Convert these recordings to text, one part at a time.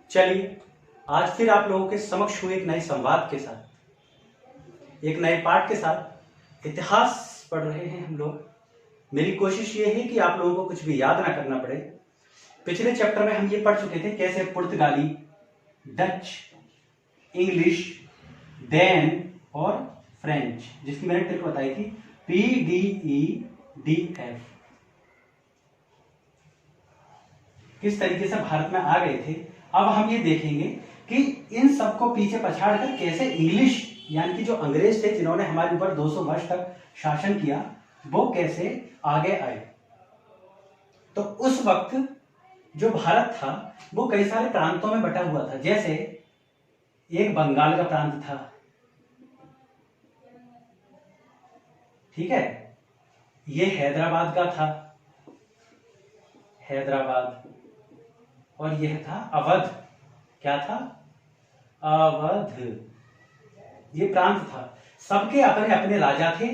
चलिए आज फिर आप लोगों के समक्ष हुए एक नए संवाद के साथ, एक नए पाठ के साथ। इतिहास पढ़ रहे हैं हम लोग। मेरी कोशिश ये है कि आप लोगों को कुछ भी याद ना करना पड़े। पिछले चैप्टर में हम ये पढ़ चुके थे कैसे पुर्तगाली, डच, इंग्लिश, डैन और फ्रेंच, जिसकी मैंने ट्रिक बताई थी PDEDF, किस तरीके से भारत में आ गए थे। अब हम ये देखेंगे कि इन सबको पीछे पछाड़ कर कैसे इंग्लिश, यानी कि जो अंग्रेज थे जिन्होंने हमारे ऊपर 200 वर्ष तक शासन किया, वो कैसे आगे आए। तो उस वक्त जो भारत था वो कई सारे प्रांतों में बटा हुआ था। जैसे एक बंगाल का प्रांत था, ठीक है, ये हैदराबाद का था, हैदराबाद, और यह था अवध। क्या था? अवध। ये प्रांत था। सबके अपने अपने राजा थे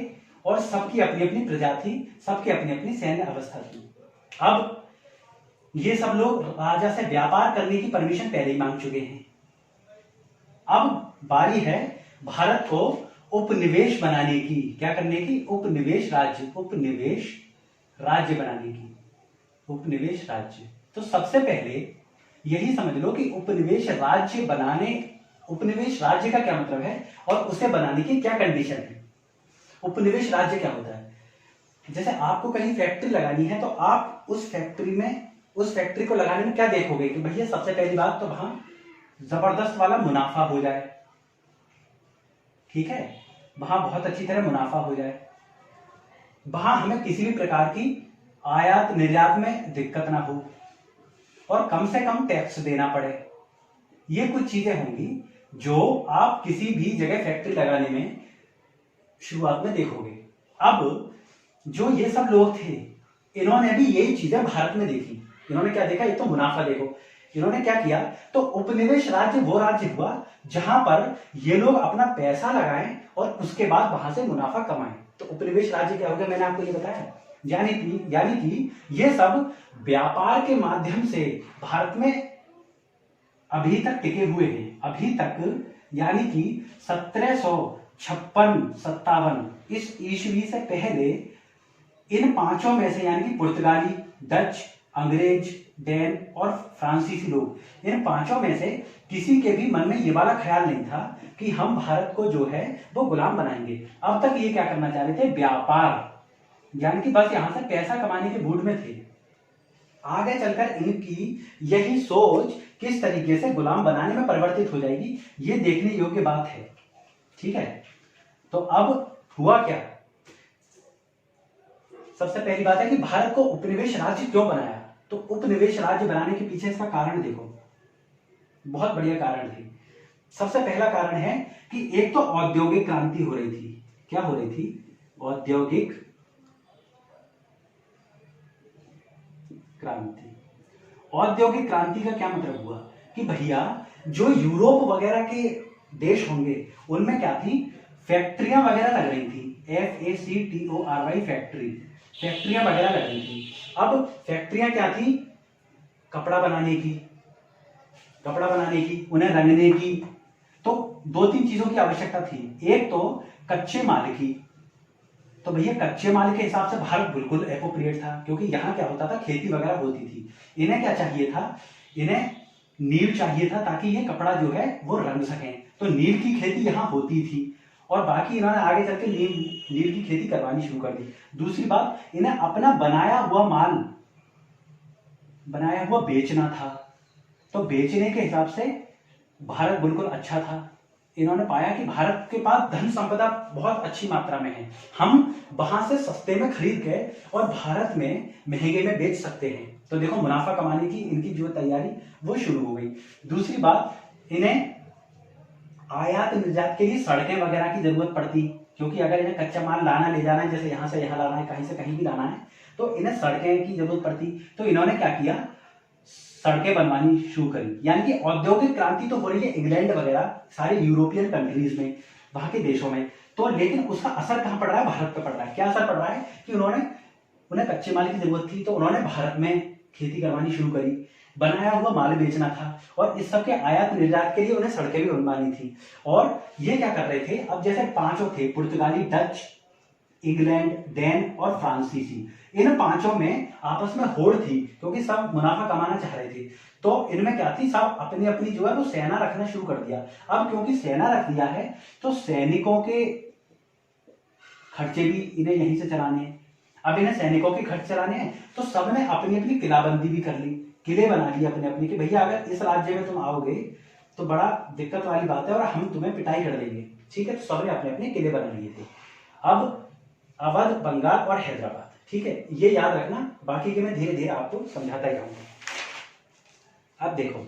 और सबकी अपनी अपनी प्रजा थी, सबकी अपनी अपनी सैन्य अवस्था थी। अब ये सब लोग राजा से व्यापार करने की परमिशन पहले ही मांग चुके हैं। अब बारी है भारत को उपनिवेश बनाने की। क्या करने की? उपनिवेश राज्य, उपनिवेश राज्य बनाने की, उपनिवेश राज्य। तो सबसे पहले यही समझ लो कि उपनिवेश राज्य बनाने, उपनिवेश राज्य का क्या मतलब है और उसे बनाने की क्या कंडीशन है। उपनिवेश राज्य क्या होता है? जैसे आपको कहीं फैक्ट्री लगानी है तो आप उस फैक्ट्री में, उस फैक्ट्री को लगाने में क्या देखोगे कि भैया सबसे पहली बात तो वहां जबरदस्त वाला मुनाफा हो जाए, ठीक है, वहां बहुत अच्छी तरह मुनाफा हो जाए, वहां हमें किसी भी प्रकार की आयात निर्यात में दिक्कत ना हो और कम से कम टैक्स देना पड़े। ये कुछ चीजें होंगी जो आप किसी भी जगह फैक्ट्री लगाने में शुरुआत में देखोगे। अब जो ये सब लोग थे, इन्होंने भी यही चीजें भारत में देखी। इन्होंने क्या देखा? ये तो मुनाफा देखो। इन्होंने क्या किया? तो उपनिवेश राज्य वो राज्य हुआ जहां पर ये लोग अपना पैसा लगाएं और उसके बाद वहां से मुनाफा कमाएं। तो उपनिवेश राज्य क्या हो गया? मैंने आपको ये बताया। यानी कि ये सब व्यापार के माध्यम से भारत में अभी तक टिके हुए हैं। अभी तक यानी कि 1756-57 इस ईस्वी से पहले इन पांचों में से, यानी कि पुर्तगाली, डच, अंग्रेज, डैन और फ्रांसीसी लोग, इन पांचों में से किसी के भी मन में ये वाला ख्याल नहीं था कि हम भारत को जो है वो गुलाम बनाएंगे। अब तक ये क्या करना चाह रहे थे? व्यापार, यानी कि बस यहां से पैसा कमाने के मूड में थे। आगे चलकर इनकी यही सोच किस तरीके से गुलाम बनाने में परिवर्तित हो जाएगी, ये देखने योग्य बात है, ठीक है। तो अब हुआ क्या? सबसे पहली बात है कि भारत को उपनिवेश राज्य क्यों बनाया। तो उपनिवेश राज्य बनाने के पीछे इसका कारण देखो, बहुत बढ़िया कारण थी। सबसे पहला कारण है कि एक तो औद्योगिक क्रांति हो रही थी। क्या हो रही थी? औद्योगिक क्रांति। औद्योगिक क्रांति का क्या मतलब हुआ कि भैया जो यूरोप वगैरह के देश होंगे उनमें क्या थी? फैक्ट्रियां वगैरह लग रही थी। FACTORY, फैक्ट्री, फैक्ट्रियां वगैरह लग रही थी। अब फैक्ट्रियां क्या थी? कपड़ा बनाने की, कपड़ा बनाने की, उन्हें रंगने की। तो दो तीन चीजों की आवश्यकता थी। एक तो कच्चे माल की। तो भैया कच्चे माल के हिसाब से भारत बिल्कुल एप्रोप्रिएट था, क्योंकि यहाँ क्या होता था? खेती वगैरह होती थी। इन्हें क्या चाहिए था? इन्हें नील चाहिए था ताकि ये कपड़ा जो है वो रंग सकें। तो नील की खेती यहाँ होती थी और बाकी इन्होंने आगे चल के नील की खेती करवानी शुरू कर दी। दूसरी बात, इन्हें अपना बनाया हुआ माल, बनाया हुआ बेचना था। तो बेचने के हिसाब से भारत बिल्कुल अच्छा था। इन्होंने पाया कि भारत के पास धन संपदा बहुत अच्छी मात्रा में है, हम वहां से सस्ते में खरीद के और भारत में महंगे में बेच सकते हैं। तो देखो मुनाफा कमाने की इनकी जो तैयारी वो शुरू हो गई। दूसरी बात, इन्हें आयात निर्यात के लिए सड़कें वगैरह की जरूरत पड़ती, क्योंकि अगर इन्हें कच्चा माल लाना ले जाना है, जैसे यहां से यहां लाना है, कहीं से कहीं भी लाना है, तो इन्हें सड़कें की जरूरत पड़ती। तो इन्होंने क्या किया? सड़कें बनवानी शुरू करी। यानी कि औद्योगिक क्रांति तो हो रही है इंग्लैंड वगैरह सारे यूरोपियन कंट्रीज में, वहां के देशों में, तो लेकिन उसका असर कहां पड़ रहा है? भारत पे पड़ रहा है। क्या असर पड़ रहा है कि उन्हें कच्चे माल की जरूरत थी तो उन्होंने भारत में खेती करवानी शुरू करी। बनाया हुआ माल बेचना था, और इस सब के आयात निर्यात के लिए उन्हें सड़कें भी बनवानी थी। और ये क्या कर रहे थे, अब जैसे पांचों थे, पुर्तगाली, डच, इंग्लैंड, डैन और फ्रांसीसी, इन पांचों में आपस में होड़ थी, क्योंकि सब मुनाफा कमाना चाह रहे थे। तो इनमें क्या थी, सब अपनी अपनी जो है वो सेना रखना शुरू कर दिया। अब क्योंकि सेना रख दिया है तो सैनिकों के खर्चे भी इन्हें यहीं से चलाने हैं। अब इन्हें सैनिकों के खर्च चलाने हैं, तो सबने अपनी अपनी किलाबंदी भी कर ली, किले बना लिए अपने अपने कि भैया अगर इस राज्य में तुम आओगे तो बड़ा दिक्कत वाली बात है और हम तुम्हें पिटाई कर देंगे, ठीक है। तो सबने अपने अपने किले बना लिए थे। अब अवध, बंगाल और हैदराबाद, ठीक है, ये याद रखना, बाकी के मैं धीरे धीरे आपको समझाता ही जाऊंगा। अब देखो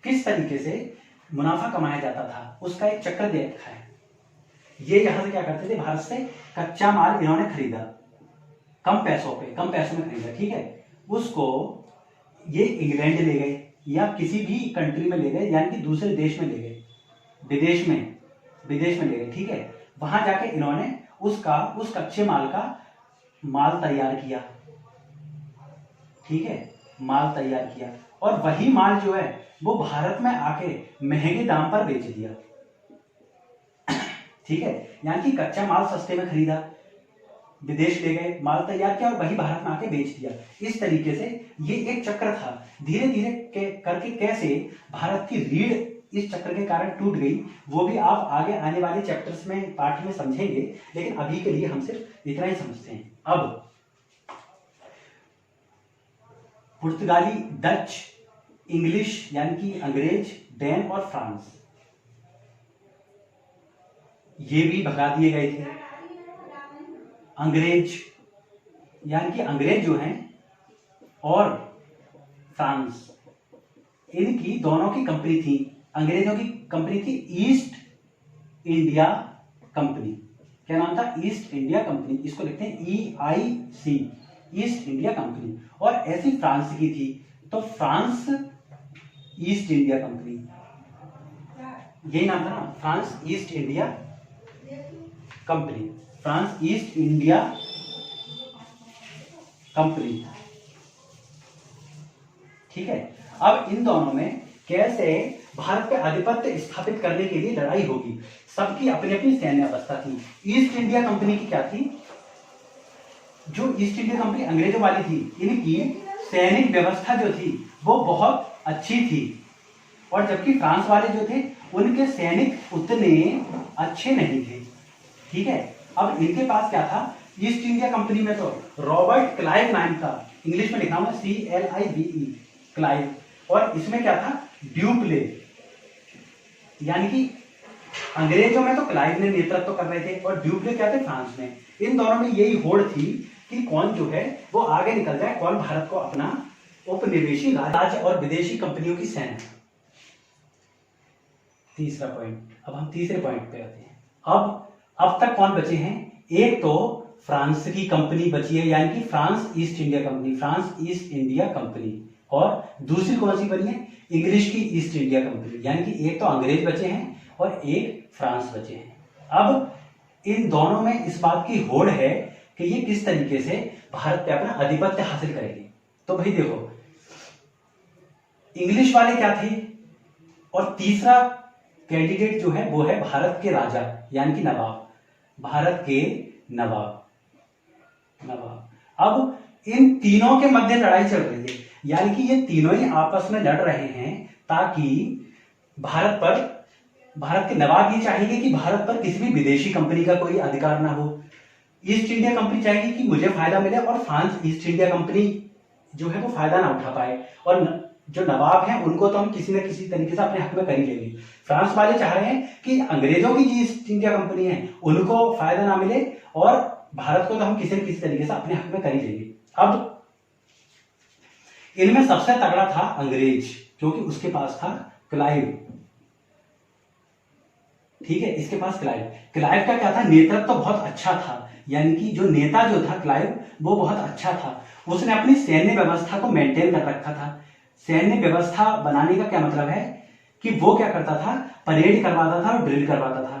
किस तरीके से मुनाफा कमाया जाता था, उसका एक चक्र दे रखा है। ये यहां से क्या करते थे, भारत से कच्चा माल इन्होंने खरीदा कम पैसों में खरीदा, ठीक है। उसको ये इंग्लैंड ले गए या किसी भी कंट्री में ले गए, यानी कि दूसरे देश में ले गए, विदेश में ले गए, ठीक है। वहां जाके इन्होंने उस कच्चे माल का माल तैयार किया, ठीक है, माल तैयार किया, और वही माल जो है वो भारत में आके महंगे दाम पर बेच दिया, ठीक है। यानी कि कच्चा माल सस्ते में खरीदा, विदेश ले गए, माल तैयार किया और वही भारत में आके बेच दिया। इस तरीके से ये एक चक्र था। धीरे धीरे करके कैसे भारत की रीढ़ इस चक्र के कारण टूट गई, वो भी आप आगे आने वाले चैप्टर्स में, पाठ में समझेंगे, लेकिन अभी के लिए हम सिर्फ इतना ही समझते हैं। अब पुर्तगाली, डच, इंग्लिश यानी कि अंग्रेज, डैन और फ्रांस, ये भी भगा दिए गए थे। अंग्रेज यानी कि अंग्रेज जो हैं और फ्रांस, इनकी दोनों की कंपनी थी। अंग्रेजों की कंपनी थी ईस्ट इंडिया कंपनी। क्या नाम था, ईस्ट इंडिया कंपनी, इसको लिखते हैं EIC, ईस्ट इंडिया कंपनी। और ऐसी फ्रांस की थी, तो फ्रांस ईस्ट इंडिया कंपनी, यही नाम था ना, France east India company, France east India company, ठीक है। अब इन दोनों में कैसे भारत पे आधिपत्य स्थापित करने के लिए लड़ाई होगी, सबकी अपनी अपनी सैन्य अवस्था थी। ईस्ट इंडिया कंपनी की क्या थी, जो ईस्ट इंडिया कंपनी अंग्रेजों वाली थी, इनकी सैनिक व्यवस्था जो थी वो बहुत अच्छी थी, और जबकि फ्रांस वाले जो थे उनके सैनिक उतने अच्छे नहीं थे, ठीक है। अब इनके पास क्या था, ईस्ट इंडिया कंपनी में तो रॉबर्ट क्लाइव नाम था, इंग्लिश में लिखा हुआ CLIVE, क्लाइव, और इसमें क्या था, ड्यूप्ले, यानी कि अंग्रेजों में तो क्लाइव ने नेतृत्व कर रहे थे और ड्यूप्ले क्या थे, फ्रांस में। इन दोनों में यही होड़ थी कि कौन जो है वो आगे निकल जाए, कौन भारत को अपना उपनिवेशी राज्य और विदेशी कंपनियों की सेना। तीसरा पॉइंट, अब हम तीसरे पॉइंट पे आते हैं। अब तक कौन बचे हैं, एक तो फ्रांस की कंपनी बची है, यानी कि France east India company, France east India company, और दूसरी कौन सी बनी है, इंग्लिश की ईस्ट इंडिया कंपनी, यानी कि एक तो अंग्रेज बचे हैं और एक फ्रांस बचे हैं। अब इन दोनों में इस बात की होड़ है कि ये किस तरीके से भारत पे अपना आधिपत्य हासिल करेंगे। तो भाई देखो, इंग्लिश वाले क्या थे, और तीसरा कैंडिडेट जो है वो है भारत के राजा, यानी कि नवाब, भारत के नवाब। अब इन तीनों के मध्य लड़ाई चल रही है, यानी कि ये तीनों ही आपस में लड़ रहे हैं, ताकि भारत के नवाब ये चाहेंगे कि भारत पर किसी भी विदेशी कंपनी का कोई अधिकार ना हो। ईस्ट इंडिया कंपनी चाहेगी कि मुझे फायदा मिले और फ्रांस ईस्ट इंडिया कंपनी जो है वो फायदा ना उठा पाए, और जो नवाब हैं उनको तो हम किसी न किसी तरीके से अपने हक में कर ही लेंगे। फ्रांस वाले चाह रहे हैं कि अंग्रेजों की जो ईस्ट इंडिया कंपनी है उनको फायदा ना मिले, और भारत को तो हम किसी न किसी तरीके से अपने हक में कर ही लेंगे। अब इनमें सबसे तगड़ा था अंग्रेज, क्योंकि उसके पास था क्लाइव, ठीक है, इसके पास क्लाइव का क्या था, नेतृत्व तो बहुत अच्छा था, यानी कि जो नेता जो था क्लाइव वो बहुत अच्छा था। उसने अपनी सैन्य व्यवस्था को मेंटेन कर रखा था। सैन्य व्यवस्था बनाने का क्या मतलब है कि वो क्या करता था, परेड करवाता था और ड्रिल करवाता था,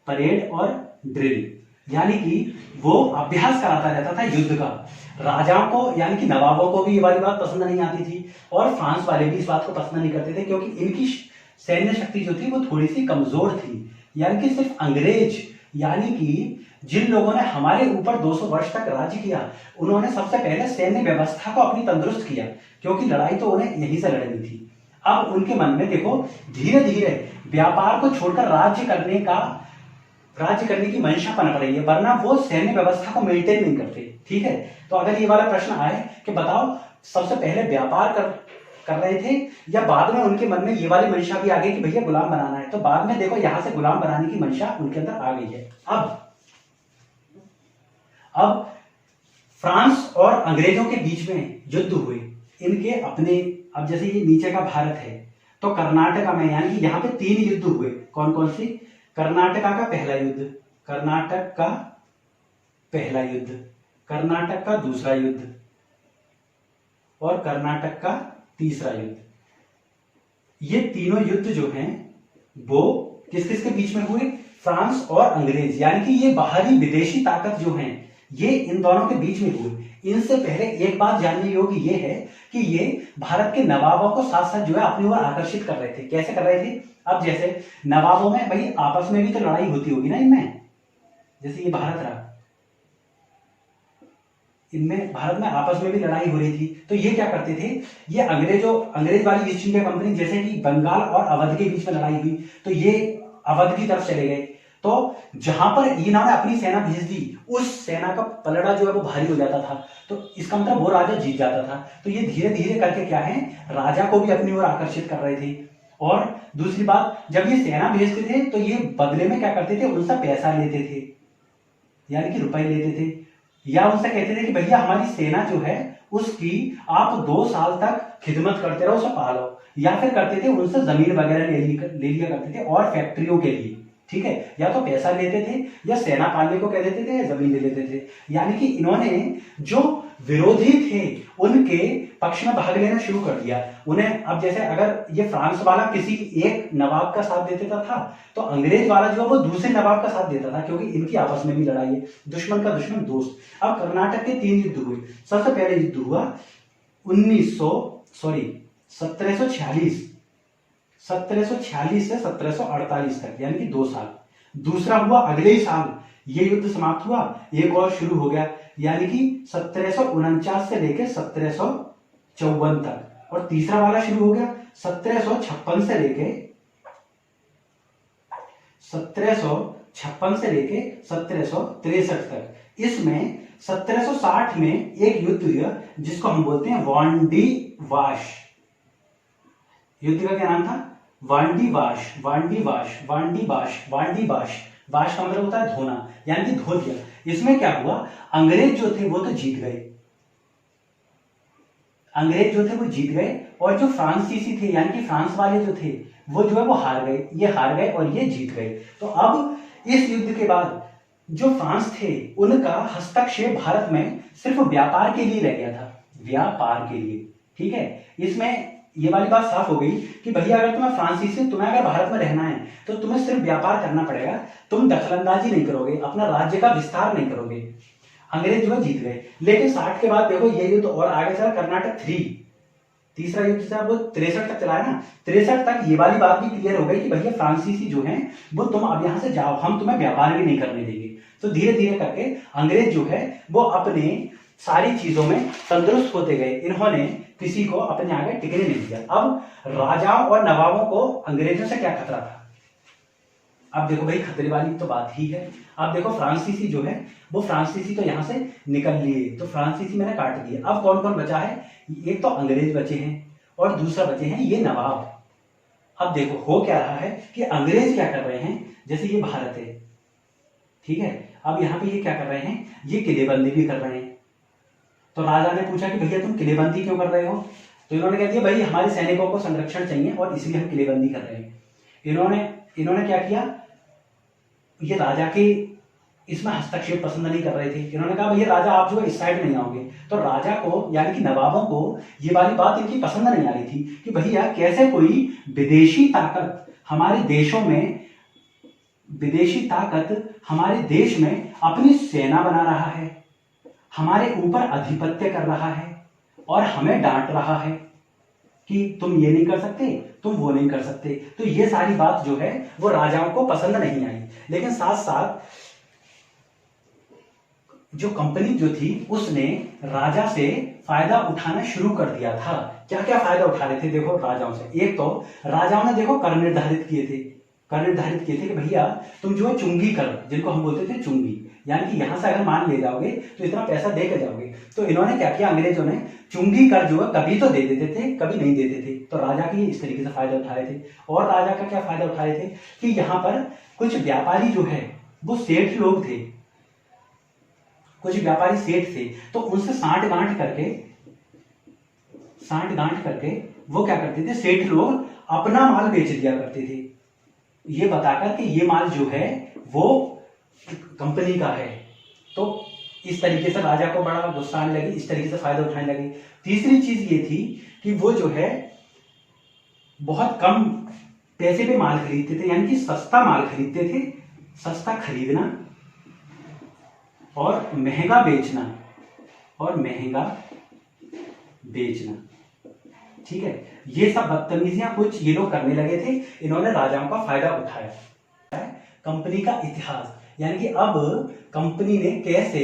परेड और ड्रिल, यानी कि वो अभ्यास कराता रहता था युद्ध का। राजाओं को यानी कि नवाबों को भी ये वाली बात पसंद नहीं आती थी, और फ्रांस वाले भी इस बात को पसंद नहीं करते थे, क्योंकि इनकी सैन्य शक्ति जो थी वो थोड़ी सी कमजोर थी। यानी कि सिर्फ अंग्रेज, यानी कि जिन लोगों ने हमारे ऊपर 200 वर्ष तक राज्य किया, उन्होंने सबसे पहले सैन्य व्यवस्था को अपनी तंदुरुस्त किया, क्योंकि लड़ाई तो उन्हें यहीं से लड़नी थी। अब उनके मन में देखो धीरे धीरे व्यापार को छोड़कर राज्य करने की मंशा पनप रही है, वरना वो सैन्य व्यवस्था को मेंटेन नहीं करते। ठीक है, तो अगर ये वाला प्रश्न आए कि बताओ सबसे पहले व्यापार कर रहे थे या बाद में उनके मन में ये वाली मंशा भी आ गई कि भैया गुलाम बनाना है, तो बाद में देखो यहां से गुलाम बनाने की मंशा उनके अंदर आ गई है। अब फ्रांस और अंग्रेजों के बीच में युद्ध हुए, इनके अपने, अब जैसे ये नीचे का भारत है, तो कर्नाटका में यानी कि यहाँ पे 3 युद्ध हुए। कौन कौन सी? कर्नाटका का पहला युद्ध, कर्नाटक का पहला युद्ध, कर्नाटक का दूसरा युद्ध और कर्नाटक का तीसरा युद्ध। ये तीनों युद्ध जो हैं वो किस किस के बीच में हुए? फ्रांस और अंग्रेज, यानी कि ये बाहरी विदेशी ताकत जो हैं ये इन दोनों के बीच में हुए। इनसे पहले एक बात जानने योग्य ये है कि ये भारत के नवाबों को साथ साथ जो है अपनी ओर आकर्षित कर रहे थे। कैसे कर रहे थे? अब जैसे नवाबों में भाई आपस में भी तो लड़ाई होती होगी ना इनमें, जैसे ये भारत रहा, इनमें भारत में आपस में भी लड़ाई हो रही थी, तो ये क्या करते थे, ये अंग्रेज वाली ईस्ट इंडिया कंपनी, जैसे कि बंगाल और अवध के बीच में लड़ाई हुई तो ये अवध की तरफ चले गए, तो जहां पर इन्होंने अपनी सेना भेज दी उस सेना का पलड़ा जो है वो भारी हो जाता था, तो इसका मतलब वो राजा जीत जाता था। तो ये धीरे धीरे करके क्या है, राजा को भी अपनी ओर आकर्षित कर रहे थे। और दूसरी बात, जब ये सेना भेजते थे तो ये बदले में क्या करते थे, उनसे पैसा लेते थे, यानी कि रुपए लेते थे, या उनसे कहते थे कि भैया हमारी सेना जो है उसकी आप 2 साल तक खिदमत करते रहो, उसे पालो, या फिर करते थे उनसे जमीन वगैरह ले लिया करते थे और फैक्ट्रियों के लिए। ठीक है, या तो पैसा लेते थे या सेना पालने को कह देते थे या जमीन ले लेते थे। यानी कि इन्होंने जो विरोधी थे उनके पक्ष में भाग लेना शुरू कर दिया उन्हें। अब जैसे अगर ये फ्रांस वाला किसी एक नवाब का साथ देता था तो अंग्रेज वाला जो है वो दूसरे नवाब का साथ देता था, क्योंकि इनकी आपस में भी लड़ाई है, दुश्मन का दुश्मन दोस्त। अब कर्नाटक के 3 युद्ध हुए। सबसे पहले युद्ध हुआ 1746 से 1748 तक, यानी कि 2 साल। दूसरा हुआ अगले ही साल, ये युद्ध समाप्त हुआ, एक और शुरू हो गया, यानी कि 1749 से लेकर 1754 तक। और तीसरा वाला शुरू हो गया 1756 से लेके 1763 तक। इसमें 1760 में एक युद्ध हुआ जिसको हम बोलते हैं वांडी वाश। युद्ध का क्या नाम था? वांडी वाश। वाश का मतलब होता है धोना, यानी कि धो दिया। इसमें क्या हुआ, अंग्रेज जो थे वो तो जीत गए, और जो फ्रांसीसी थे यानी कि फ्रांस वाले जो थे वो जो है वो हार गए। ये हार गए और ये जीत गए। तो अब इस युद्ध के बाद जो फ्रांस थे उनका हस्तक्षेप भारत में सिर्फ व्यापार के लिए रह गया था, व्यापार के लिए। ठीक है, इसमें ये वाली बात साफ हो गई कि भैया अगर तुम्हें अगर भारत में रहना है तो तुम्हें सिर्फ व्यापार करना पड़ेगा, तुम दखलंदाजी नहीं करोगे, अपना राज्य का विस्तार नहीं करोगे। अंग्रेज जो है जीत गए। लेकिन 60 के बाद देखो ये युद्ध और आगे चला, कर्नाटक 3, तीसरा युद्ध था वो 63 तक चला है ना। 63 तक ये वाली बात भी क्लियर हो गई कि भैया फ्रांसीसी जो हैं वो तुम अब यहां से जाओ, हम तुम्हें व्यापार भी नहीं करने देंगे। तो धीरे धीरे करके अंग्रेज जो है वो अपने सारी चीजों में तंदुरुस्त होते गए, इन्होंने किसी को अपने आगे टिकने नहीं दिया। अब राजाओं और नवाबों को अंग्रेजों से क्या खतरा था? अब देखो भाई खतरे वाली तो बात ही है। अब देखो फ्रांसीसी जो है वो फ्रांसीसी तो यहां से निकल लिए, तो फ्रांसीसी मैंने काट दिए। अब कौन कौन बचा है? एक तो अंग्रेज बचे हैं और दूसरा बचे हैं ये नवाब। अब देखो हो क्या रहा है कि अंग्रेज क्या कर रहे हैं, जैसे ये भारत है, ठीक है, अब यहाँ पे ये क्या कर रहे हैं, ये किलेबंदी भी कर रहे हैं। तो राजा ने पूछा कि भैया तुम किलेबंदी क्यों कर रहे हो? तो इन्होंने कह दिया भाई हमारे सैनिकों को संरक्षण चाहिए और इसलिए हम किलेबंदी कर रहे हैं। इन्होंने क्या किया, ये राजा के इसमें हस्तक्षेप पसंद नहीं कर रहे थे। इन्होंने कहा भैया राजा आप जो है इस साइड नहीं आओगे। तो राजा को यानी कि नवाबों को ये वाली बात इनकी पसंद नहीं आ रही थी कि भैया कैसे कोई विदेशी ताकत हमारे देशों में विदेशी ताकत हमारे देश में अपनी सेना बना रहा है, हमारे ऊपर अधिपत्य कर रहा है और हमें डांट रहा है कि तुम ये नहीं कर सकते, तुम वो नहीं कर सकते। तो ये सारी बात जो है वो राजाओं को पसंद नहीं आई। लेकिन साथ साथ जो कंपनी जो थी उसने राजा से फायदा उठाना शुरू कर दिया था। क्या क्या फायदा उठा रहे थे देखो राजाओं से। एक तो राजाओं ने देखो कर निर्धारित किए थे, कर निर्धारित किए थे कि भैया तुम जो है चुंगी कर, जिनको हम बोलते थे चुंगी, यानी कि यहां से अगर मान ले जाओगे तो इतना पैसा दे के जाओगे। तो इन्होंने क्या किया, अंग्रेजों ने चुंगी कर जो है कभी तो दे देते थे, कभी नहीं देते थे। तो राजा की इस तरीके से फायदा उठा रहे थे। और राजा का क्या फायदा उठा रहे थे कि यहाँ पर कुछ व्यापारी जो है वो सेठ लोग थे, कुछ व्यापारी सेठ थे, तो उनसे सांठ गांठ करके वो क्या करते थे, सेठ लोग अपना माल बेच दिया करते थे, ये बताकर कि ये माल जो है वो कंपनी का है। तो इस तरीके से राजा को बड़ा गुस्सा आने लगी, इस तरीके से फायदा उठाने लगे। तीसरी चीज ये थी कि वो जो है बहुत कम पैसे पे माल खरीदते थे, यानी कि सस्ता माल खरीदते थे, सस्ता खरीदना और महंगा बेचना, ठीक है। ये सब बदतमीजियां कुछ ये लोग करने लगे थे, इन्होंने राजाओं का फायदा उठाया। कंपनी का इतिहास, यानी कि अब कंपनी ने कैसे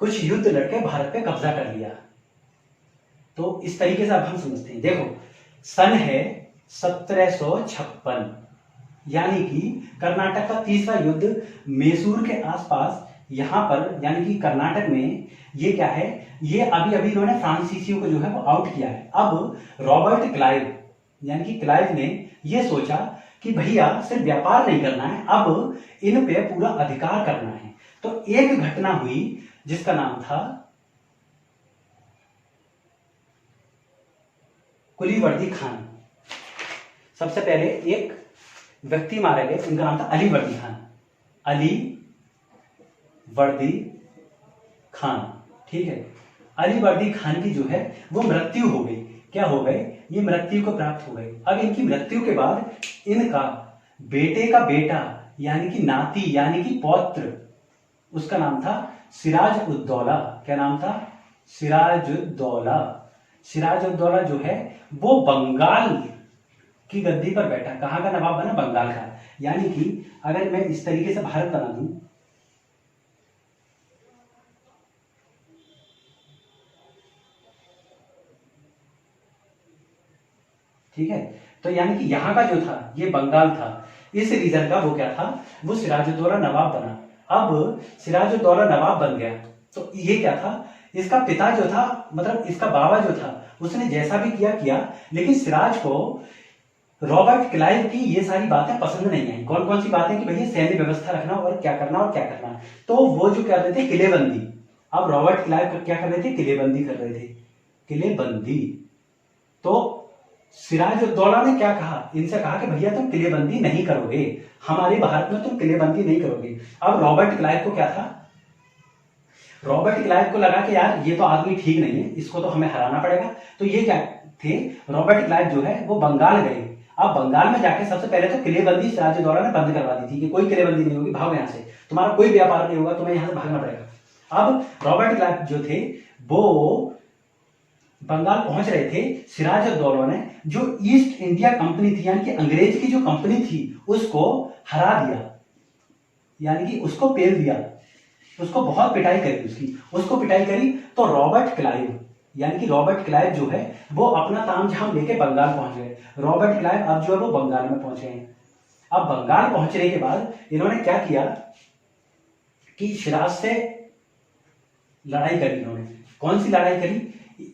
कुछ युद्ध लड़के भारत पे कब्जा कर लिया। तो इस तरीके से अब हम समझते हैं। देखो सन है 1756, यानी कि कर्नाटक का तीसरा युद्ध मैसूर के आसपास, यहां पर यानी कि कर्नाटक में ये क्या है, ये अभी अभी इन्होंने फ्रांसीसियों को जो है वो आउट किया है। अब रॉबर्ट क्लाइव, यानी कि क्लाइव ने ये सोचा कि भैया सिर्फ व्यापार नहीं करना है, अब इन पे पूरा अधिकार करना है। तो एक घटना हुई जिसका नाम था कुलीवर्दी खान। सबसे पहले एक व्यक्ति मारे गए, इनका नाम था अली वर्दी खान, अली वर्दी खान, ठीक है। अली वर्दी खान की जो है वो मृत्यु हो गई। क्या हो गए, ये मृत्यु को प्राप्त हो गए। अब इनकी मृत्यु के बाद इनका बेटे का बेटा, यानी कि नाती, यानी कि पौत्र, उसका नाम था सिराज उद्दौला। क्या नाम था, सिराजुद्दौला। सिराजुद्दौला जो है वो बंगाल की गद्दी पर बैठा। कहां का नवाब बना, बंगाल का। यानी कि अगर मैं इस तरीके से भारत बना दूं, ठीक है, तो यानी कि यहां का जो था ये बंगाल था, इस रीजन का वो क्या था, वो सिराजुद्दौला नवाब बना। अब सिराजुद्दौला नवाब बन गया तो ये क्या था, इसका पिता जो था, मतलब इसका बाबा जो था, उसने जैसा भी किया, लेकिन सिराज को रॉबर्ट क्लाइव की ये सारी बातें पसंद नहीं आई। कौन कौन सी बातें कि भैया सैन्य व्यवस्था रखना और क्या करना। तो वो जो क्या करते थे, किलेबंदी। अब रॉबर्ट क्लाइव क्या कर रहे थे, किलेबंदी कर रहे थे, किलेबंदी। तो सिराजुद्दौला ने क्या कहा, इनसे कहा कि भैया तुम किलेबंदी नहीं करोगे, हमारे भारत में तुम किलेबंदी नहीं करोगे। अब रॉबर्ट क्लाइव को क्या था, रॉबर्ट क्लाइव को लगा कि यार ये तो आदमी ठीक नहीं है, इसको तो हमें हराना पड़ेगा। तो ये क्या थे, रॉबर्ट क्लाइव जो है वो बंगाल गए। अब बंगाल में जाके सबसे पहले तो किलेबंदी सिराजुद्दौला ने बंद करवा दी थी कि कोई किलेबंदी नहीं होगी, भागो यहाँ से, तुम्हारा कोई व्यापार नहीं होगा, तुम्हें यहाँ से भागना पड़ेगा। अब रॉबर्ट क्लाइव जो थे वो बंगाल पहुंच रहे थे। सिराजुद्दौला ने जो ईस्ट इंडिया कंपनी थी, यानी कि अंग्रेज की जो कंपनी थी, उसको हरा दिया, यानी कि उसको पेल दिया, उसको बहुत पिटाई करी, उसको पिटाई करी। तो रॉबर्ट क्लाइव, यानी कि रॉबर्ट क्लाइव जो है वो अपना तामझाम लेके बंगाल पहुंच गए। रॉबर्ट क्लाइव अब जो है वो बंगाल में पहुंचे हैं। अब बंगाल पहुंचने के बाद इन्होंने क्या किया कि सिराज से लड़ाई करी इन्होंने। कौन सी लड़ाई करी,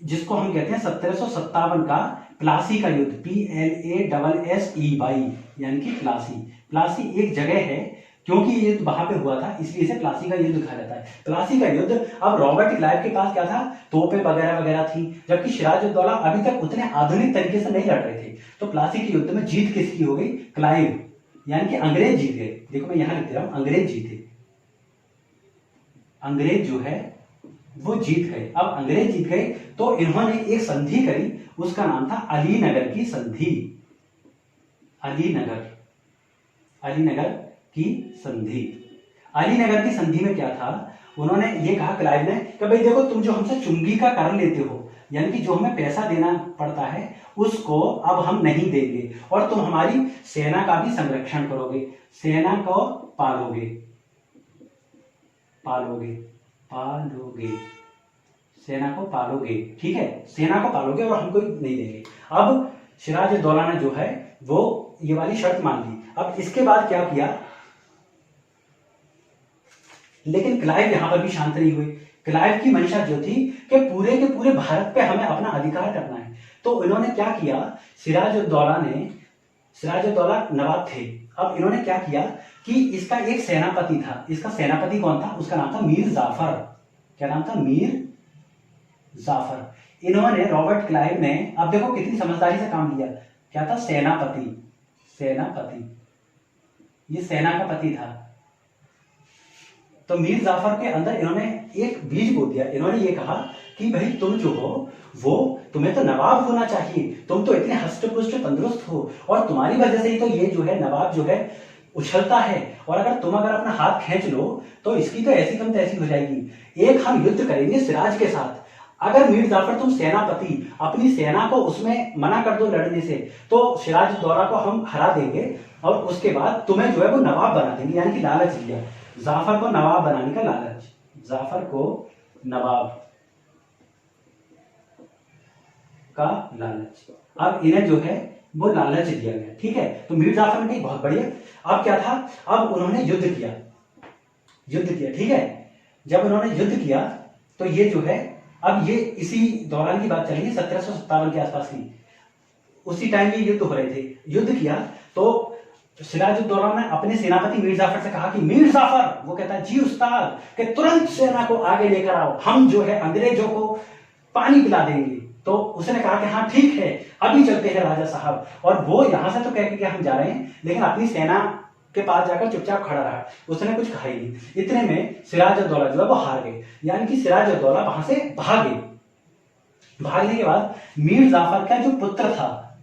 जिसको हम कहते हैं 1757 का प्लासी का युद्ध, PLASSEY, यानी कि प्लासी एक जगह है, क्योंकि ये युद्ध वहां पे हुआ था इसलिए इसे प्लासी का युद्ध कहा जाता है। प्लासी का युद्ध, अब रॉबर्ट क्लाइव के पास क्या था, तोपें वगैरह वगैरह थी, जबकि सिराजुद्दौला अभी तक उतने आधुनिक तरीके से नहीं लड़ रहे थे। तो प्लासी के युद्ध में जीत किसकी हो गई, क्लाइव, यानी कि अंग्रेज जीत गए। देखो मैं यहां लिख रहा हूं, अंग्रेज जीते, अंग्रेज जो है वो जीत गए। अब अंग्रेज जीत गए तो इन्होंने एक संधि करी, उसका नाम था अलीनगर की संधि, अलीनगर की संधि। अलीनगर की संधि में क्या था, उन्होंने ये कहा क्लाइव ने कि भाई देखो, तुम जो हमसे चुंगी का कर लेते हो, यानी कि जो हमें पैसा देना पड़ता है, उसको अब हम नहीं देंगे और तुम हमारी सेना का भी संरक्षण करोगे, सेना को पालोगे, पालोगे, पालोगे, सेना को पालोगे, ठीक है, सेना को पालोगे और हमको नहीं देंगे। अब सिराजुद्दौला ने जो है वो ये वाली शर्त मान ली। अब इसके बाद क्या किया, लेकिन क्लाइव यहां पर भी शांत नहीं हुए। क्लाइव की मंशा जो थी कि पूरे के पूरे भारत पे हमें अपना अधिकार करना है, तो इन्होंने क्या किया, सिराजुद्दौला नवाब थे। अब इन्होंने क्या किया कि इसका एक सेनापति था, इसका सेनापति कौन था, उसका नाम था मीर जाफर। क्या नाम था, मीर जाफर। इन्होंने, रॉबर्ट क्लाइव ने, अब देखो कितनी समझदारी से काम लिया, क्या था, सेनापति, सेनापति, ये सेना का पति था। तो मीर जाफर के अंदर इन्होंने एक बीज बो दिया। इन्होंने ये कहा कि भाई तुम जो हो वो, तुम्हें तो नवाब होना चाहिए, तुम तो इतने हष्ट पुष्ट तंदुरुस्त हो और तुम्हारी वजह से ही तो ये जो है नवाब जो है उछलता है, और अगर तुम अपना हाथ खींच लो तो इसकी तो ऐसी कम तैसी हो जाएगी। एक हम युद्ध करेंगे सिराज के साथ, अगर मीर जाफर तुम सेनापति अपनी सेना को उसमें मना कर दो लड़ने से, तो सिराजुद्दौला को हम हरा देंगे और उसके बाद तुम्हें जो है वो नवाब बना देंगे। यानी कि लालच दिया, जाफर को नवाब बनाने का लालच, जाफर को नवाब का लालच। अब इन्हें जो है वो लालच दिया गया, ठीक है। तो मीर जाफर ने कही बहुत बढ़िया। अब क्या था, अब उन्होंने युद्ध किया, युद्ध किया, ठीक है। जब उन्होंने युद्ध किया तो ये जो है, अब ये इसी दौरान की बात चलेगी 1757 के आसपास की, उसी टाइम ये युद्ध हो रहे थे। युद्ध किया तो सिराजुद्दौला ने अपने सेनापति मीर जाफर से कहा कि मीर जाफर, वो कहता है जी उस्ताद, कि तुरंत सेना को आगे लेकर आओ, हम जो है अंग्रेजों को पानी पिला देंगे। तो उसने कहा कि हाँ ठीक है, अभी चलते हैं राजा साहब। और वो यहां से तो कह के हम जा रहे हैं, लेकिन अपनी सेना के पास जाकर चुपचाप खड़ा रहा, उसने कुछ कहा ही नहीं। इतने में सिराजुद्दौला जो है वो हार गए, यानी कि सिराजुद्दौला वहां से भागे। भागने के बाद मीर जाफर का जो पुत्र था,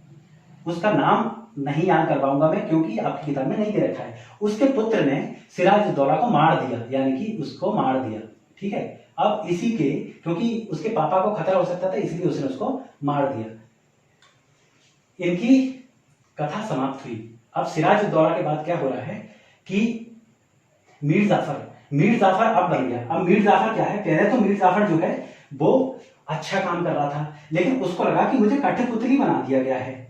उसका नाम नहीं याद कर पाऊंगा मैं क्योंकि आपकी किताब में नहीं दे रखा है, उसके पुत्र ने सिराजुद्दौला को मार दिया, यानी कि उसको मार दिया, ठीक है। अब इसी के, क्योंकि उसके पापा को खतरा हो सकता था, इसलिए उसने उसको मार दिया। इनकी कथा समाप्त हुई। अब सिराजुद्दौला के बाद क्या हो रहा है कि मीर जाफर अब बन गया। अब मीर जाफर क्या है, पहले तो मीर जाफर जो है वो अच्छा काम कर रहा था, लेकिन उसको लगा कि मुझे कठपुतली बना दिया गया है,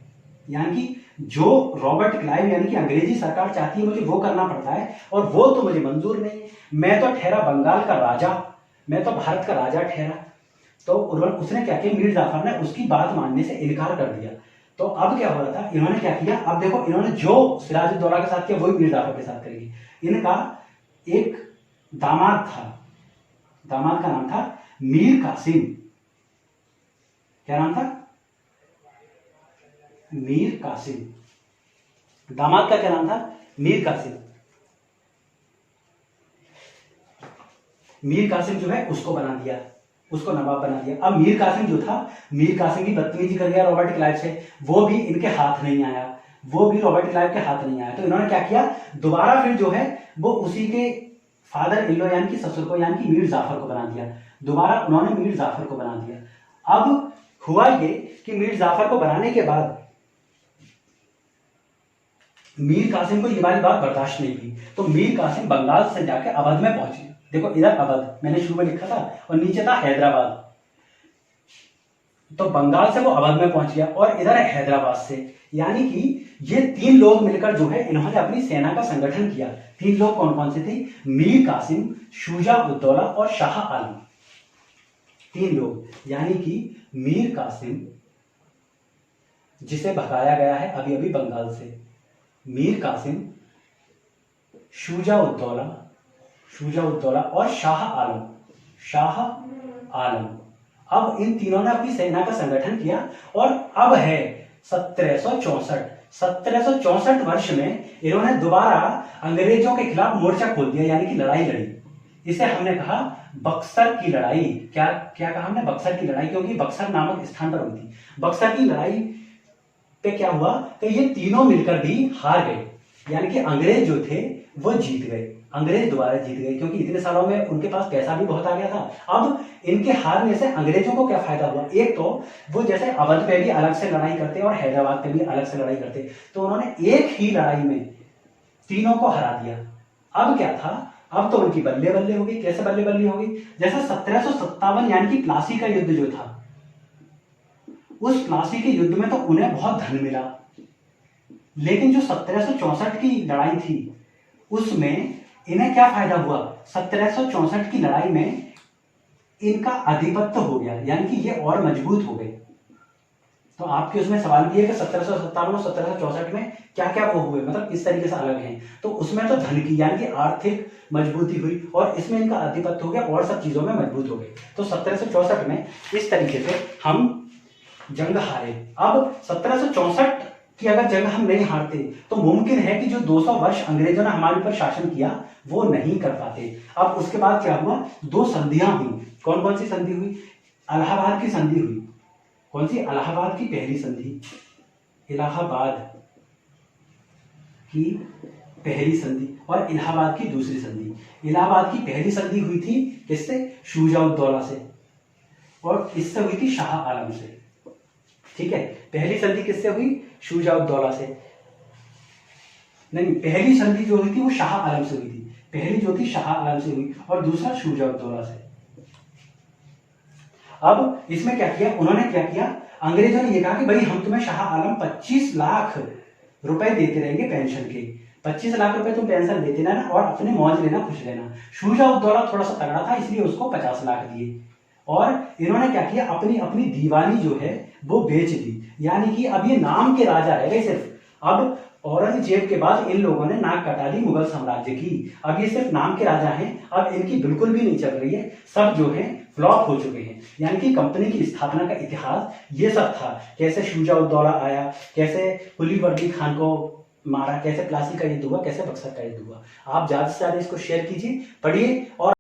यानी कि जो रॉबर्ट क्लाइव यानी कि अंग्रेजी सरकार चाहती है मुझे वो करना पड़ता है, और वो तो मुझे मंजूर नहीं है। मैं तो ठहरा बंगाल का राजा, मैं तो भारत का राजा ठहरा। तो उसने क्या किया, मीर जाफर ने उसकी बात मानने से इनकार कर दिया। तो अब क्या हो रहा था, इन्होंने क्या किया, अब देखो इन्होंने जो सिराजुद्दौला के साथ किया वही मीर जाफर के साथ करेंगे। इनका एक दामाद था, दामाद का नाम था मीर कासिम। क्या नाम था, मीर कासिम। दामाद का क्या नाम था, मीर कासिम। मीर कासिम जो है उसको बना दिया, उसको नवाब बना दिया। अब मीर कासिम जो था, मीर कासिम भी बदतमीजी कर गया रॉबर्ट क्लाइव से, वो भी इनके हाथ नहीं आया, वो भी रॉबर्ट क्लाइव के हाथ नहीं आया। तो इन्होंने क्या किया, दोबारा फिर जो है वो उसी के फादर इन लॉ यानी कि ससुर को, यानी कि मीर जाफर को बना दिया। दोबारा उन्होंने मीर जाफर को बना दिया। अब हुआ ये कि मीर जाफर को बनाने के बाद मीर कासिम को ये वाली बात बर्दाश्त नहीं हुई, तो मीर कासिम बंगाल से जाकर अवध में पहुंचे। देखो इधर अवध मैंने शुरू में लिखा था और नीचे था हैदराबाद, तो बंगाल से वो अवध में पहुंच गया और इधर है हैदराबाद से। यानी कि ये तीन लोग मिलकर जो है इन्होंने अपनी सेना का संगठन किया। तीन लोग कौन कौन से थे, मीर कासिम, शुजा उद्दौला और शाह आलम। तीन लोग, यानी कि मीर कासिम जिसे भगाया गया है अभी अभी बंगाल से, मीर कासिम, शुजा उद्दौला और शाह आलम। अब इन तीनों ने अपनी सेना का संगठन किया और अब है 1764 वर्ष में इन्होंने दोबारा अंग्रेजों के खिलाफ मोर्चा खोल दिया, यानी कि लड़ाई लड़ी। इसे हमने कहा बक्सर की लड़ाई। क्या कहा हमने, बक्सर की लड़ाई, क्योंकि बक्सर नामक स्थान पर हुई थी। बक्सर की लड़ाई पे क्या हुआ कि ये तीनों मिलकर भी हार गए। यानी कि अंग्रेज जो थे वो जीत गए, अंग्रेज दोबारा जीत गए, क्योंकि इतने सालों में उनके पास पैसा भी बहुत आ गया था। अब इनके हारने से अंग्रेजों को क्या फायदा हुआ, एक तो वो जैसे अवध पे भी अलग से लड़ाई करते और हैदराबाद पे भी अलग से लड़ाई करते, तो उन्होंने एक ही लड़ाई में तीनों को हरा दिया। अब क्या था, अब तो उनकी बल्ले बल्ले हो गई। कैसे बल्ले बल्ले हो गई, जैसे 1757 यानी कि प्लासी का युद्ध जो था, उस प्लासी के युद्ध में तो उन्हें बहुत धन मिला, लेकिन जो 1764 की लड़ाई थी उसमें इन्हें क्या फायदा हुआ, 1764 की लड़ाई में इनका आधिपत्य हो गया, यानी कि ये और मजबूत हो गए। तो आपके उसमें सवाल भी है कि 1757 और 1764 में क्या क्या वो हुए, मतलब किस तरीके से अलग हैं। तो उसमें तो धन की यानी कि आर्थिक मजबूती हुई, और इसमें इनका आधिपत्य हो गया और सब चीजों में मजबूत हो गए। तो 1764 में इस तरीके से हम जंग हारे। अब 1764 की अगर जंग हम नहीं हारते तो मुमकिन है कि जो 200 वर्ष अंग्रेजों ने हमारे ऊपर शासन किया वो नहीं कर पाते। अब उसके बाद क्या हुआ, दो संधियां हुई। कौन कौन सी संधि हुई, इलाहाबाद की संधि हुई। कौन सी, इलाहाबाद की पहली संधि, इलाहाबाद की पहली संधि, और इलाहाबाद की दूसरी संधि। इलाहाबाद की पहली संधि हुई थी किससे, शुजा-उद-दौला से, और इससे हुई थी शाह आलम से। ठीक है, पहली संधि किससे हुई, शुजा-उद-दौला से। नहीं, पहली संधि जो हुई थी वो शाह आलम से हुई थी, पहली जो थी शाह आलम से हुई, और दूसरा शुजा-उद-दौला से। अब इसमें क्या किया उन्होंने, क्या किया, अंग्रेजों ने ये कहा कि भाई हम तुम्हें शाह आलम 25 लाख रुपए देते रहेंगे पेंशन के, 25 लाख रुपए तुम पेंशन देते रहना और अपने मौज लेना, खुश रहना। शुजा-उद-दौला थोड़ा सा तगड़ा था इसलिए उसको 50 लाख दिए, और इन्होंने क्या किया, अपनी अपनी दीवानी जो है वो बेच दी, यानी कि अब ये नाम के राजा रह गए सिर्फ। अब औरंगजेब के बाद इन लोगों ने नाक कटा ली मुगल साम्राज्य की, अब ये सिर्फ नाम के राजा हैं, अब इनकी बिल्कुल भी नहीं चल रही है, सब जो है फ्लॉप हो चुके हैं। यानी कि कंपनी की स्थापना का इतिहास ये सब था, कैसे शुजा-उद-दौला आया, कैसे कुली वर्दी खान को मारा, कैसे प्लासी का युद्ध हुआ, कैसे बक्सर का युद्ध हुआ। आप ज्यादा से ज्यादा इसको शेयर कीजिए, पढ़िए और